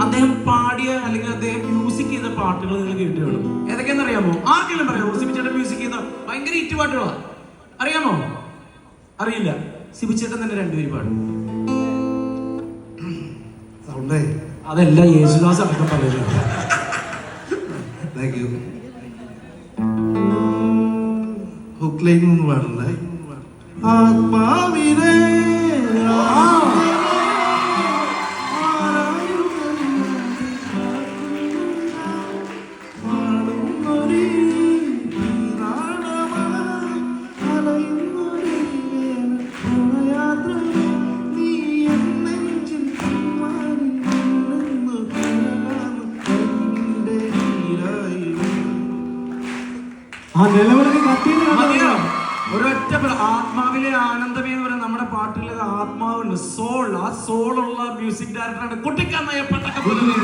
അദ്ദേഹം പാടിയ അല്ലെങ്കിൽ അദ്ദേഹം മ്യൂസിക് ചെയ്ത പാട്ടുകൾ നിങ്ങൾ കേട്ട് വേണം. ഏതൊക്കെയാണെന്ന് അറിയാമോ? ആർക്കെങ്കിലും പറയാമോ? സിബിച്ചേട്ടൻ മ്യൂസിക് ചെയ്ത ഭയങ്കര ഹിറ്റ് പാട്ടുകളാ. അറിയാമോ? അറിയില്ല. സിബിച്ചേട്ടൻ തന്നെ രണ്ടുപേരും പാടും. അതെല്ലാം യേശുദാസ് അടക്കം പറയുന്നത്. ഹുക്ലൈൻ ഒന്നും പാടണ്ടേ? ആത്മാവിനെ ഒരൊറ്റ ആത്മാവിലെ ആനന്ദമേ എന്ന് പറയുന്ന നമ്മുടെ പാട്ടുകളിൽ ആത്മാവുണ്ട്, സോൾ. ആ സോളുള്ള മ്യൂസിക് ഡയറക്ടറാണ് കുട്ടിക്കാന്നയ്യ പട്ടക്കപ്പുറത്ത്.